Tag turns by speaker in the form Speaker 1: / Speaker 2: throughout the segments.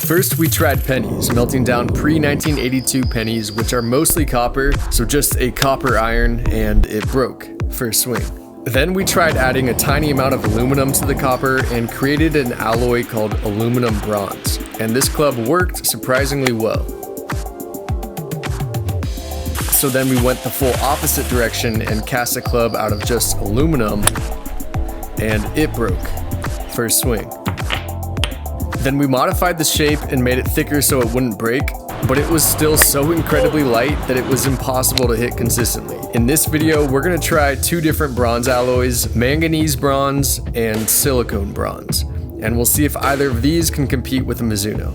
Speaker 1: First, we tried pennies, melting down pre-1982 pennies, which are mostly copper, so just a copper iron, and it broke first swing. Then we tried adding a tiny amount of aluminum to the copper and created an alloy called aluminum bronze, and this club worked surprisingly well. So then we went the full opposite direction and cast a club out of just aluminum, and it broke first swing. Then we modified the shape and made it thicker so it wouldn't break, but it was still so incredibly light that it was impossible to hit consistently. In this video, we're gonna try two different bronze alloys, manganese bronze and silicone bronze, and we'll see if either of these can compete with the Mizuno.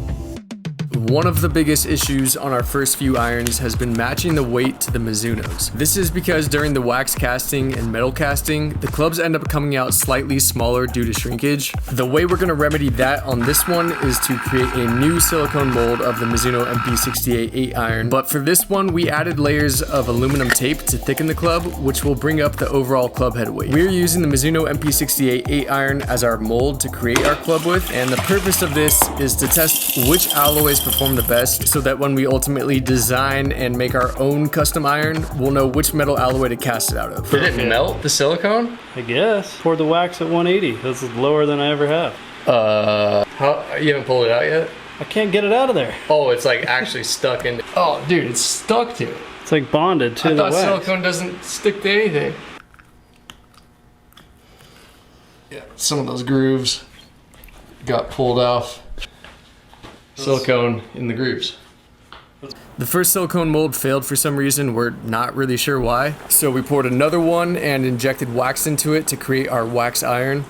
Speaker 1: One of the biggest issues on our first few irons has been matching the weight to the Mizunos. This is because during the wax casting and metal casting, the clubs end up coming out slightly smaller due to shrinkage. The way we're going to remedy that on this one is to create a new silicone mold of the Mizuno MP68 8 iron, but for this one we added layers of aluminum tape to thicken the club, which will bring up the overall club head weight. We're using the Mizuno MP68 8 iron as our mold to create our club with, and the purpose of this is to test which alloys perform the best, so that when we ultimately design and make our own custom iron, we'll know which metal alloy to cast it out of.
Speaker 2: Did it melt the silicone?
Speaker 3: I guess. Poured the wax at 180. This is lower than I ever have.
Speaker 2: You haven't pulled it out yet?
Speaker 3: I can't get it out of there.
Speaker 2: Oh, it's like actually stuck in. Oh, dude, it's stuck to it.
Speaker 3: It's like bonded to the wax.
Speaker 2: I thought silicone doesn't stick to anything. Yeah, some of those grooves got pulled off. Silicone in the grooves.
Speaker 1: The first silicone mold failed for some reason, we're not really sure why. So we poured another one and injected wax into it to create our wax iron.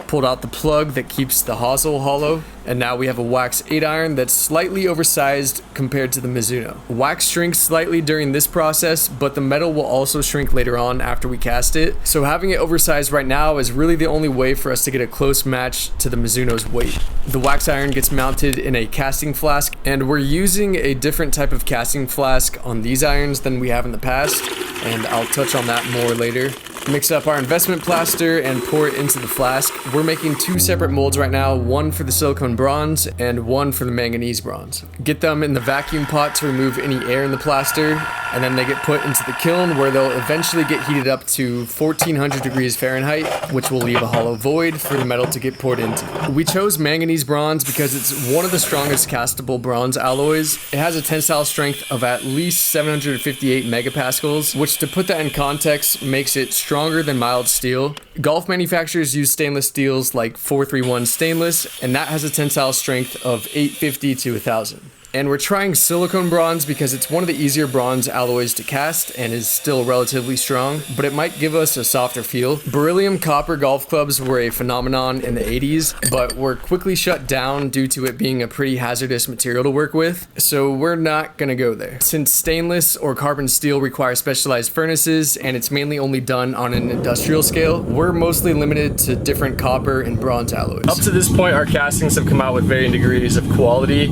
Speaker 1: Pulled out the plug that keeps the hosel hollow, and now we have a wax 8 iron that's slightly oversized compared to the Mizuno. Wax shrinks slightly during this process, but the metal will also shrink later on after we cast it. So having it oversized right now is really the only way for us to get a close match to the Mizuno's weight. The wax iron gets mounted in a casting flask, and we're using a different type of casting flask on these irons than we have in the past, and I'll touch on that more later. Mix up our investment plaster and pour it into the flask. We're making two separate molds right now, one for the silicone bronze and one for the manganese bronze. Get them in the vacuum pot to remove any air in the plaster, and then they get put into the kiln where they'll eventually get heated up to 1400 degrees Fahrenheit, which will leave a hollow void for the metal to get poured into. We chose manganese bronze because it's one of the strongest castable bronze alloys. It has a tensile strength of at least 758 megapascals, which, to put that in context, makes it stronger than mild steel. Golf manufacturers use stainless steels like 431 stainless, and that has a tensile strength of 850 to 1000. And we're trying silicone bronze because it's one of the easier bronze alloys to cast and is still relatively strong, but it might give us a softer feel. Beryllium copper golf clubs were a phenomenon in the 80s, but were quickly shut down due to it being a pretty hazardous material to work with, so we're not gonna go there. Since stainless or carbon steel require specialized furnaces and it's mainly only done on an industrial scale, we're mostly limited to different copper and bronze alloys. Up to this point, our castings have come out with varying degrees of quality.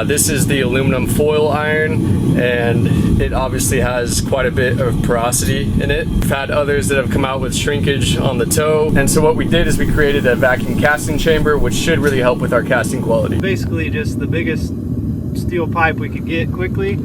Speaker 1: This is the aluminum foil iron, and it obviously has quite a bit of porosity in it. We've had others that have come out with shrinkage on the toe, and so what we did is we created a vacuum casting chamber, which should really help with our casting quality.
Speaker 3: Basically just the biggest steel pipe we could get quickly,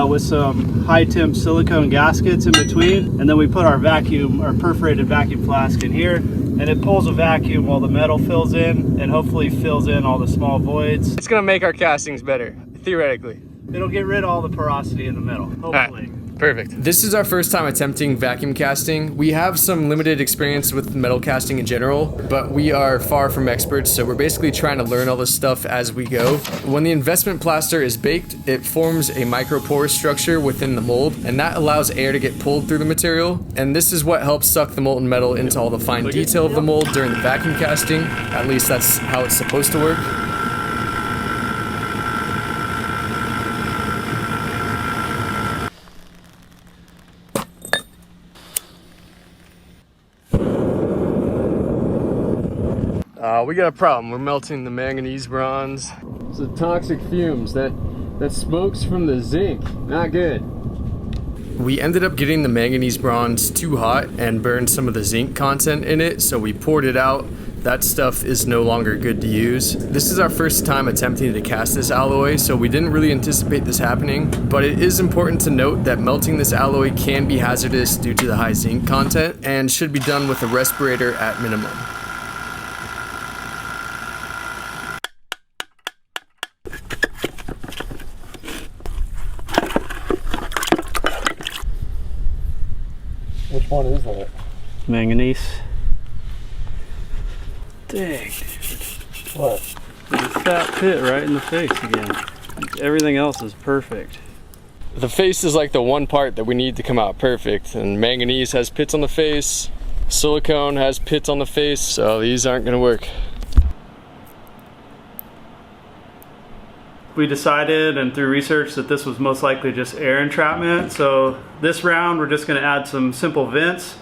Speaker 3: with some high temp silicone gaskets in between, and then we put our perforated vacuum flask in here, and it pulls a vacuum while the metal fills in and hopefully fills in all the small voids.
Speaker 1: It's gonna make our castings better, theoretically.
Speaker 3: It'll get rid of all the porosity in the metal, hopefully.
Speaker 1: Perfect. This is our first time attempting vacuum casting. We have some limited experience with metal casting in general, but we are far from experts, so we're basically trying to learn all this stuff as we go. When the investment plaster is baked, it forms a micropore structure within the mold, and that allows air to get pulled through the material, and this is what helps suck the molten metal into all the fine detail of the mold during the vacuum casting. At least that's how it's supposed to work. We got a problem. We're melting the manganese bronze. It's the toxic fumes that smokes from the zinc. Not good. We ended up getting the manganese bronze too hot and burned some of the zinc content in it, so we poured it out, that stuff is no longer good to use. This is our first time attempting to cast this alloy, so we didn't really anticipate this happening, but it is important to note that melting this alloy can be hazardous due to the high zinc content and should be done with a respirator at minimum.
Speaker 2: Which one is that?
Speaker 3: Manganese. Dang,
Speaker 2: What?
Speaker 3: there's a fat pit right in the face again. Everything else is perfect.
Speaker 1: The face is like the one part that we need to come out perfect, and manganese has pits on the face, silicone has pits on the face, so these aren't gonna work.
Speaker 3: We decided, and through research, that this was most likely just air entrapment. So this round, we're just gonna add some simple vents,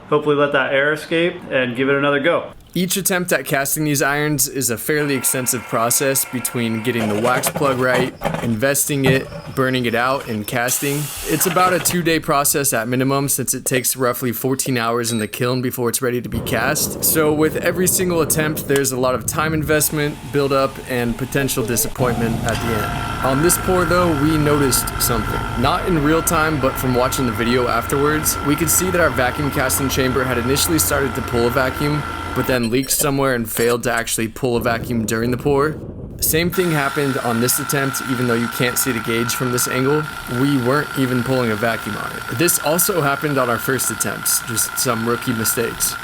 Speaker 3: hopefully let that air escape, and give it another go.
Speaker 1: Each attempt at casting these irons is a fairly extensive process between getting the wax plug right, investing it, burning it out, and casting. It's about a 2-day process at minimum, since it takes roughly 14 hours in the kiln before it's ready to be cast. So with every single attempt, there's a lot of time investment, build up, and potential disappointment at the end. On this pour though, we noticed something. Not in real time, but from watching the video afterwards, we could see that our vacuum casting chamber had initially started to pull a vacuum, but then leaked somewhere and failed to actually pull a vacuum during the pour. Same thing happened on this attempt, even though you can't see the gauge from this angle. We weren't even pulling a vacuum on it. This also happened on our first attempts, just some rookie mistakes.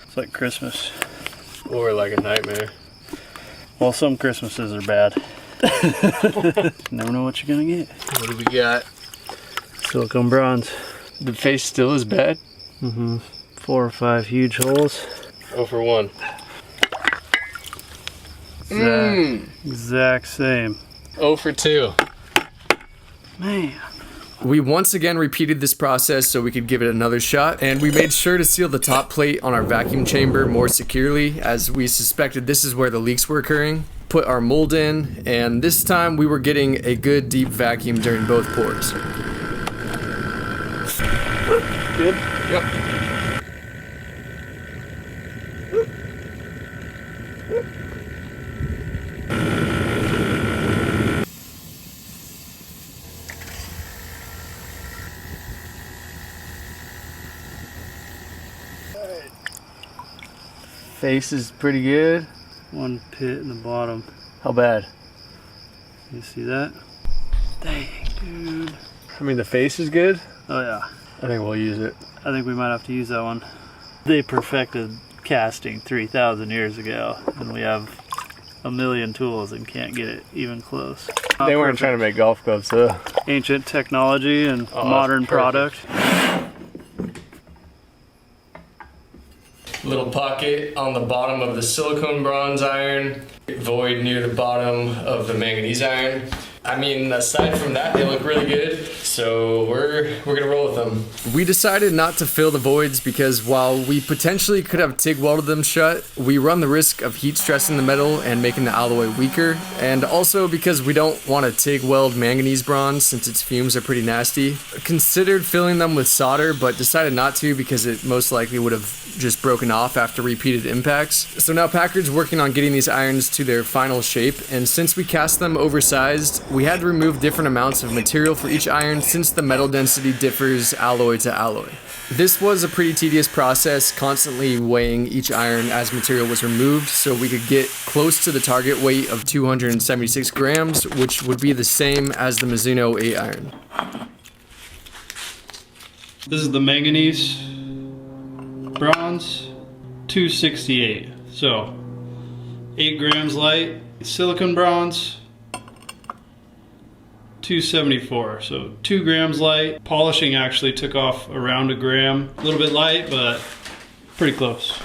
Speaker 3: It's like Christmas.
Speaker 1: Or like a nightmare.
Speaker 3: Well, some Christmases are bad. Never know what you're gonna get.
Speaker 1: What do we got?
Speaker 3: Silicone bronze.
Speaker 1: The face still is bad?
Speaker 3: 4 or 5 huge holes.
Speaker 1: 0 for 1.
Speaker 3: Exact same.
Speaker 1: 0 for 2.
Speaker 3: Man.
Speaker 1: We once again repeated this process so we could give it another shot, and we made sure to seal the top plate on our vacuum chamber more securely, as we suspected this is where the leaks were occurring. Put our mold in, and this time we were getting a good deep vacuum during both pours.
Speaker 3: Good?
Speaker 1: Yep. Face is pretty good.
Speaker 3: One pit in the bottom.
Speaker 1: How bad?
Speaker 3: You see that? Dang, dude.
Speaker 1: I mean, the face is good.
Speaker 3: Oh yeah.
Speaker 1: I think we'll use it.
Speaker 3: I think we might have to use that one. They perfected casting 3,000 years ago, and we have a million tools and can't get it even close.
Speaker 1: They weren't trying to make golf clubs, so.
Speaker 3: Ancient technology and modern product.
Speaker 1: Little pocket on the bottom of the silicone bronze iron, void near the bottom of the manganese iron. I mean, aside from that, they look really good, so we're gonna roll with them. We decided not to fill the voids because while we potentially could have TIG welded them shut, we run the risk of heat stressing the metal and making the alloy weaker, and also because we don't want to TIG weld manganese bronze since its fumes are pretty nasty. Considered filling them with solder, but decided not to because it most likely would have just broken off after repeated impacts. So now Packard's working on getting these irons to their final shape, and since we cast them oversized, we had to remove different amounts of material for each iron since the metal density differs alloy to alloy. This was a pretty tedious process, constantly weighing each iron as material was removed so we could get close to the target weight of 276 grams, which would be the same as the Mizuno 8 iron.
Speaker 3: This is the manganese bronze 268. So 8 grams light. Silicon bronze 274. So 2 grams light. Polishing actually took off around 1 gram. A little bit light, but pretty close.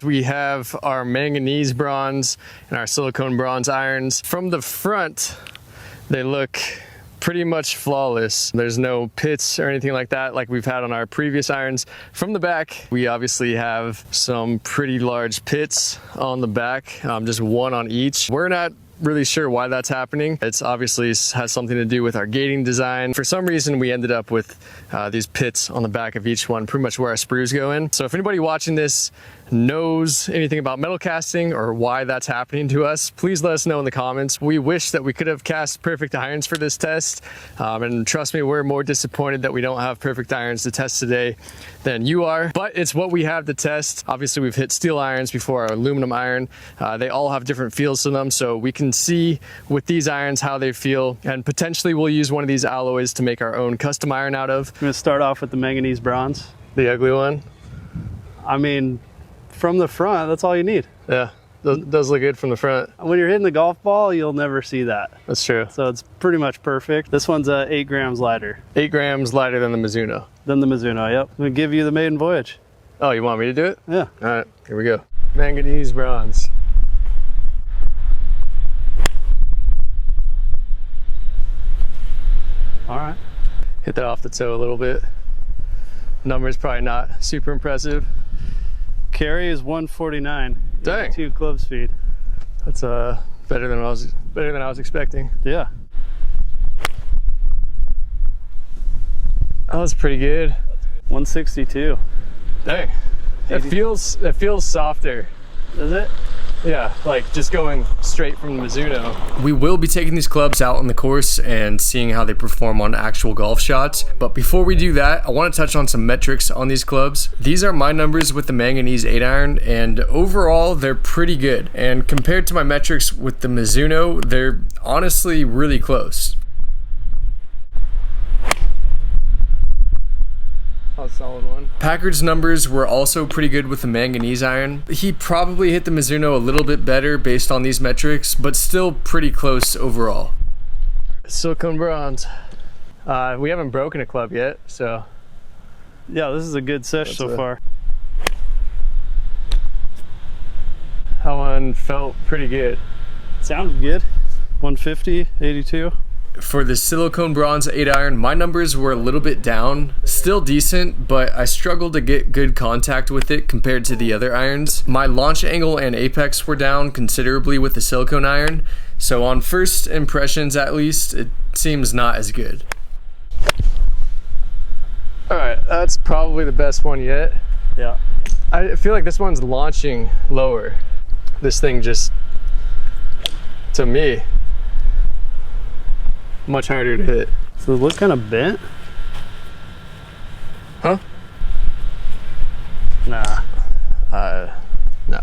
Speaker 1: We have our manganese bronze and our silicone bronze irons. From the front, they look pretty much flawless. There's no pits or anything like that like we've had on our previous irons. From the back, we obviously have some pretty large pits on the back, just one on each. We're not really sure why that's happening. It's obviously has something to do with our gating design. For some reason, we ended up with these pits on the back of each one, pretty much where our sprues go in. So if anybody watching this knows anything about metal casting or why that's happening to us, please let us know in the comments. We wish that we could have cast perfect irons for this test. And trust me, we're more disappointed that we don't have perfect irons to test today than you are, but it's what we have to test. Obviously, we've hit steel irons before, our aluminum iron. They all have different feels to them, so we can see with these irons how they feel, and potentially we'll use one of these alloys to make our own custom iron out of.
Speaker 3: I'm gonna start off with the manganese bronze.
Speaker 1: The ugly one?
Speaker 3: I mean, from the front, that's all you need.
Speaker 1: Yeah, does look good from the front.
Speaker 3: When you're hitting the golf ball, you'll never see that.
Speaker 1: That's true.
Speaker 3: So it's pretty much perfect. This one's 8 grams lighter.
Speaker 1: 8 grams lighter than the Mizuno.
Speaker 3: Than the Mizuno, yep. I'm gonna give you the maiden voyage.
Speaker 1: Oh, you want me to do it?
Speaker 3: Yeah.
Speaker 1: All right, here we go. Manganese bronze.
Speaker 3: All right.
Speaker 1: Hit that off the toe a little bit. Number's probably not super impressive.
Speaker 3: Carry is 149.
Speaker 1: Dang.
Speaker 3: 2 club speed.
Speaker 1: That's better than I was expecting.
Speaker 3: Yeah.
Speaker 1: That was pretty good.
Speaker 3: 162.
Speaker 1: Dang. It feels softer.
Speaker 3: Is it?
Speaker 1: Yeah, like just going straight from the Mizuno. We will be taking these clubs out on the course and seeing how they perform on actual golf shots. But before we do that, I want to touch on some metrics on these clubs. These are my numbers with the manganese 8 iron, and overall they're pretty good. And compared to my metrics with the Mizuno, they're honestly really close. A solid one. Packard's numbers were also pretty good with the manganese iron. He probably hit the Mizuno a little bit better based on these metrics, but still pretty close overall. Silicone bronze. We haven't broken a club yet, so.
Speaker 3: Yeah, this is a good sesh so far.
Speaker 1: That one felt pretty good.
Speaker 3: Sounded good. 150, 82.
Speaker 1: For the silicone bronze 8 iron, my numbers were a little bit down. Still decent, but I struggled to get good contact with it compared to the other irons. My launch angle and apex were down considerably with the silicone iron, so on first impressions at least, it seems not as good. Alright, that's probably the best one yet.
Speaker 3: Yeah.
Speaker 1: I feel like this one's launching lower. This thing just, to me, much harder to hit.
Speaker 3: So it looks kind of bent.
Speaker 1: Huh?
Speaker 3: Nah.
Speaker 1: No.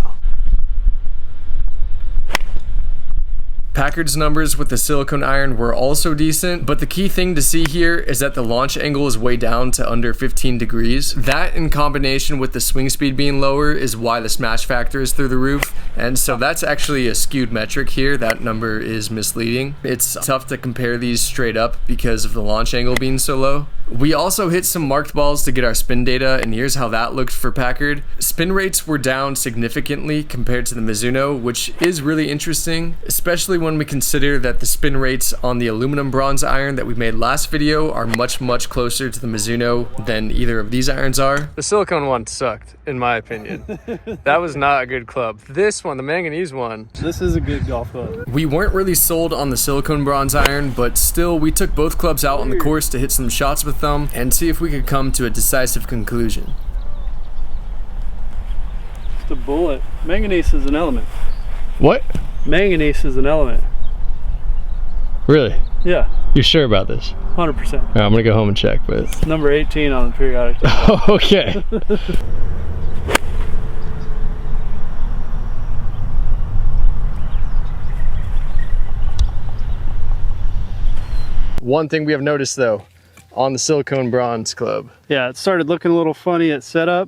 Speaker 1: Packard's numbers with the silicone iron were also decent, but the key thing to see here is that the launch angle is way down to under 15 degrees. That in combination with the swing speed being lower is why the smash factor is through the roof, and so that's actually a skewed metric here. That number is misleading. It's tough to compare these straight up because of the launch angle being so low. We also hit some marked balls to get our spin data, and here's how that looked for Packard. Spin rates were down significantly compared to the Mizuno, which is really interesting, especially when we consider that the spin rates on the aluminum bronze iron that we made last video are much closer to the Mizuno than either of these irons are. The silicone one sucked, in my opinion. That was not a good club. This one, the manganese one.
Speaker 3: This is a good golf club.
Speaker 1: We weren't really sold on the silicone bronze iron, but still we took both clubs out on the course to hit some shots with them and see if we could come to a decisive conclusion.
Speaker 3: Just a bullet. Manganese is an element.
Speaker 1: What?
Speaker 3: Manganese is an element.
Speaker 1: Really?
Speaker 3: Yeah.
Speaker 1: You're sure about this?
Speaker 3: 100%.
Speaker 1: Right, I'm gonna go home and check, but
Speaker 3: It's number 18 on the periodic table.
Speaker 1: okay. One thing we have noticed though, on the silicone bronze club.
Speaker 3: Yeah, it started looking a little funny at setup,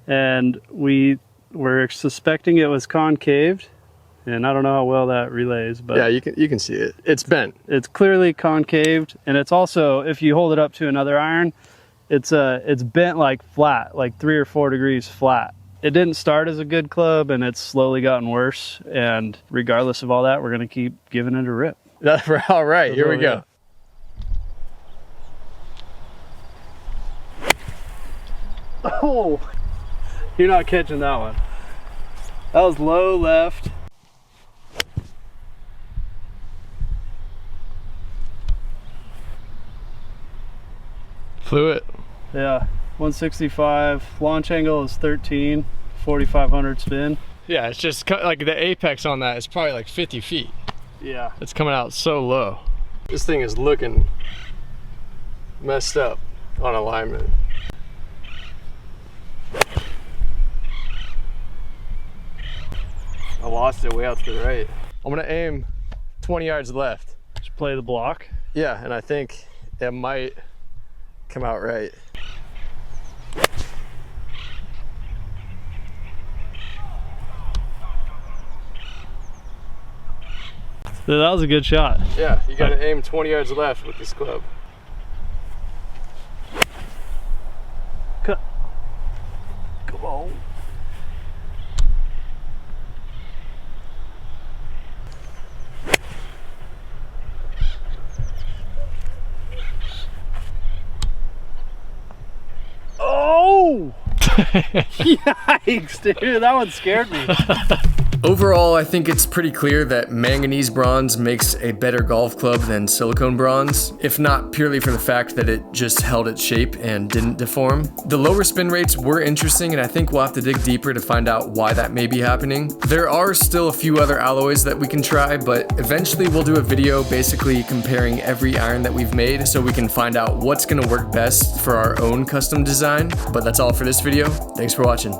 Speaker 3: and we were suspecting it was concaved, and I don't know how well that relays, but
Speaker 1: yeah, you can see it. It's bent.
Speaker 3: It's clearly concaved, and it's also, if you hold it up to another iron, it's bent like flat, like 3 or 4 degrees flat. It didn't start as a good club, and it's slowly gotten worse, and regardless of all that, we're going to keep giving it a rip.
Speaker 1: All right, here we go.
Speaker 3: Oh, you're not catching that one. That was low left.
Speaker 2: Fluid.
Speaker 3: Yeah, 165. Launch angle is 13, 4,500 spin.
Speaker 2: Yeah, it's just like the apex on that is probably like 50 feet.
Speaker 3: Yeah.
Speaker 2: It's coming out so low. This thing is looking messed up on alignment. I lost it way out to the right. I'm gonna aim 20 yards left.
Speaker 3: Just play the block.
Speaker 2: Yeah, and I think it might come out right.
Speaker 3: That was a good shot.
Speaker 2: Yeah, you gotta aim 20 yards left with this club.
Speaker 3: Cut. Come on. Oh! Yikes, dude, that one scared me.
Speaker 1: Overall, I think it's pretty clear that manganese bronze makes a better golf club than silicone bronze, if not purely for the fact that it just held its shape and didn't deform. The lower spin rates were interesting, and I think we'll have to dig deeper to find out why that may be happening. There are still a few other alloys that we can try, but eventually we'll do a video basically comparing every iron that we've made so we can find out what's gonna work best for our own custom design. But that's all for this video. Thanks for watching.